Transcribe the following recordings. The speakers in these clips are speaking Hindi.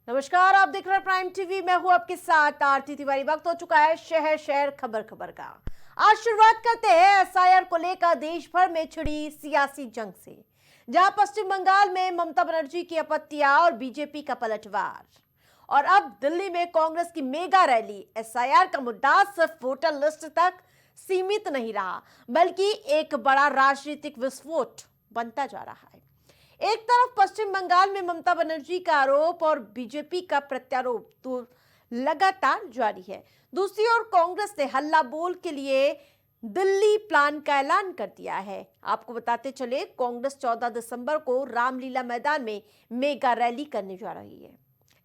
नमस्कार, आप देख रहे हैं प्राइम टीवी। मैं हूं आपके साथ आरती तिवारी। वक्त हो चुका है शहर शहर खबर खबर का। आज शुरुआत करते हैं एसआईआर को लेकर देश भर में छिड़ी सियासी जंग से, जहां पश्चिम बंगाल में ममता बनर्जी की आपत्तियां और बीजेपी का पलटवार, और अब दिल्ली में कांग्रेस की मेगा रैली। एसआईआर का मुद्दा सिर्फ वोटर लिस्ट तक सीमित नहीं रहा, बल्कि एक बड़ा राजनीतिक विस्फोट बनता जा रहा है। एक तरफ पश्चिम बंगाल में ममता बनर्जी का आरोप और बीजेपी का प्रत्यारोप तो लगातार जारी है, दूसरी ओर कांग्रेस ने हल्ला बोल के लिए दिल्ली प्लान का ऐलान कर दिया है। आपको बताते चले, कांग्रेस 14 दिसंबर को रामलीला मैदान में मेगा रैली करने जा रही है।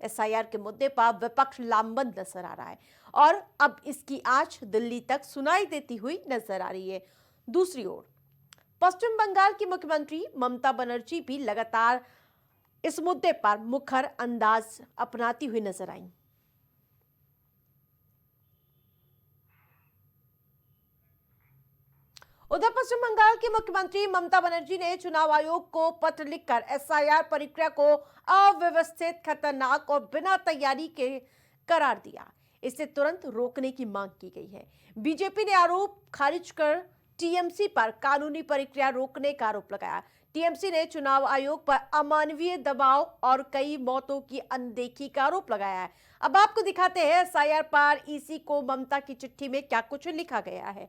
एसआईआर के मुद्दे पर विपक्ष लामबंद नजर आ रहा है और अब इसकी आंच दिल्ली तक सुनाई देती हुई नजर आ रही है। दूसरी ओर पश्चिम बंगाल की मुख्यमंत्री ममता बनर्जी भी लगातार इस मुद्दे पर मुखर अंदाज अपनाती हुई नजर आई। उधर पश्चिम बंगाल की मुख्यमंत्री ममता बनर्जी ने चुनाव आयोग को पत्र लिखकर एसआईआर प्रक्रिया को अव्यवस्थित, खतरनाक और बिना तैयारी के करार दिया। इसे तुरंत रोकने की मांग की गई है। बीजेपी ने आरोप खारिज कर टीएमसी पर कानूनी प्रक्रिया रोकने का आरोप लगाया। टीएमसी ने चुनाव आयोग पर अमानवीय दबाव और कई मौतों की अनदेखी का आरोप लगाया है। अब आपको दिखाते हैं एसआईआर पर ईसी को ममता की चिट्ठी में क्या कुछ लिखा गया है,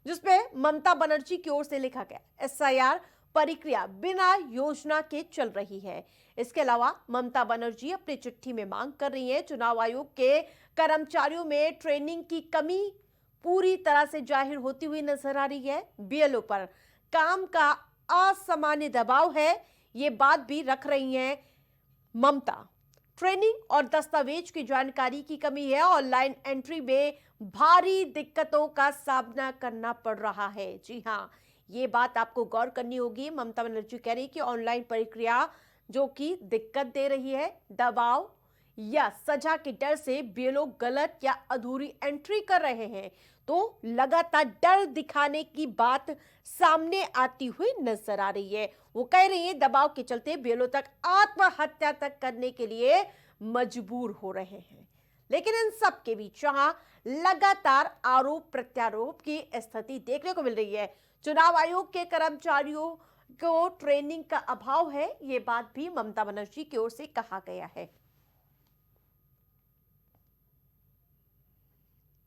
जिसमें ममता बनर्जी की ओर से लिखा गया, एसआईआर प्रक्रिया बिना योजना के चल रही है। इसके अलावा ममता बनर्जी अपनी चिट्ठी में मांग कर रही है, चुनाव आयोग के कर्मचारियों में ट्रेनिंग की कमी पूरी तरह से जाहिर होती हुई नजर आ रही है। बीएलओ पर काम का असामान्य दबाव है, ये बात भी रख रही हैं ममता। ट्रेनिंग और दस्तावेज की जानकारी की कमी है, ऑनलाइन एंट्री में भारी दिक्कतों का सामना करना पड़ रहा है। जी हां, ये बात आपको गौर करनी होगी। ममता बनर्जी कह रही कि ऑनलाइन प्रक्रिया जो कि दिक्कत दे रही है, दबाव या सजा के डर से बीएलओ गलत या अधूरी एंट्री कर रहे हैं, तो लगातार डर दिखाने की बात सामने आती हुई नजर आ रही है। वो कह रही है दबाव के चलते बीएलओ तक आत्महत्या तक करने के लिए मजबूर हो रहे हैं। लेकिन इन सब के बीच जहां लगातार आरोप प्रत्यारोप की स्थिति देखने को मिल रही है, चुनाव आयोग के कर्मचारियों को ट्रेनिंग का अभाव है, ये बात भी ममता बनर्जी की ओर से कहा गया है।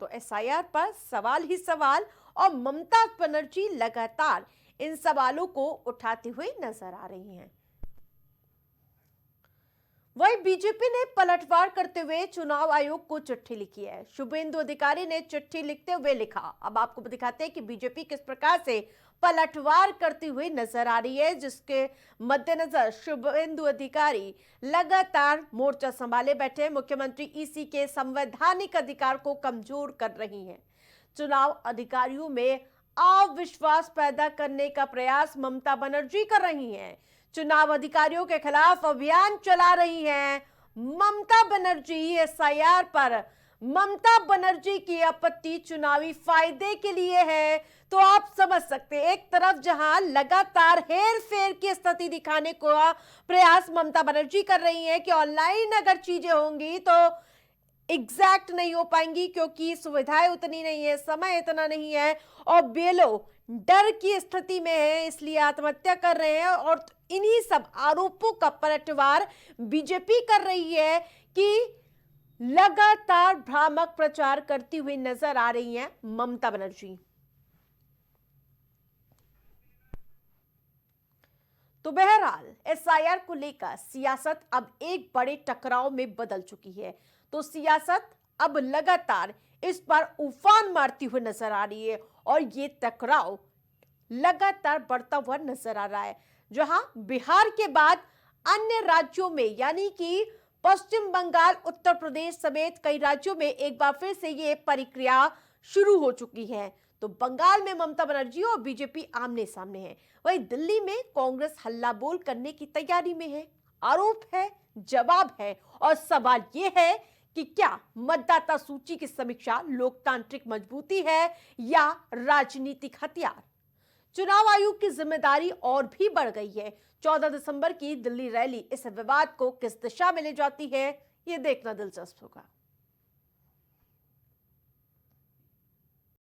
तो एसआईआर पर सवाल ही सवाल और ममता बनर्जी लगातार इन सवालों को उठाते हुए नजर आ रही हैं। वहीं बीजेपी ने पलटवार करते हुए चुनाव आयोग को चिट्ठी लिखी है। शुभेंदु अधिकारी ने चिट्ठी लिखते हुए लिखा, अब आपको दिखाते हैं कि बीजेपी किस प्रकार से पलटवार करती हुई नजर आ रही है, जिसके मद्देनजर शुभेंदु अधिकारी लगातार मोर्चा संभाले बैठे मुख्यमंत्री ईसी के संवैधानिक अधिकार को कमजोर कर रही हैं। चुनाव अधिकारियों में अविश्वास पैदा करने का प्रयास ममता बनर्जी कर रही हैं। चुनाव अधिकारियों के खिलाफ अभियान चला रही हैं ममता बनर्जी। एसआईआर पर ममता बनर्जी की आपत्ति चुनावी फायदे के लिए है, तो आप समझ सकते हैं, एक तरफ जहां लगातार हेर फेर की स्थिति दिखाने को प्रयास ममता बनर्जी कर रही है कि ऑनलाइन अगर चीजें होंगी तो एग्जैक्ट नहीं हो पाएंगी, क्योंकि सुविधाएं उतनी नहीं है, समय इतना नहीं है, और बीएलओ डर की स्थिति में है, इसलिए आत्महत्या कर रहे हैं। और इन्हीं सब आरोपों का पलटवार बीजेपी कर रही है कि लगातार भ्रामक प्रचार करती हुई नजर आ रही हैं ममता बनर्जी। तो बहरहाल एसआईआर को लेकर सियासत अब एक बड़े टकराव में बदल चुकी है। तो सियासत अब लगातार इस पर उफान मारती हुई नजर आ रही है और ये टकराव लगातार बढ़ता हुआ नजर आ रहा है, जहां बिहार के बाद अन्य राज्यों में, यानी कि पश्चिम बंगाल, उत्तर प्रदेश समेत कई राज्यों में एक बार फिर से ये प्रक्रिया शुरू हो चुकी है। तो बंगाल में ममता बनर्जी और बीजेपी आमने सामने है, वहीं दिल्ली में कांग्रेस हल्ला बोल करने की तैयारी में है। आरोप है, जवाब है, और सवाल यह है कि क्या मतदाता सूची की समीक्षा लोकतांत्रिक मजबूती है या राजनीतिक हथियार। चुनाव आयोग की जिम्मेदारी और भी बढ़ गई है। 14 दिसंबर की दिल्ली रैली इस विवाद को किस दिशा में ले जाती है, ये देखना दिलचस्प होगा।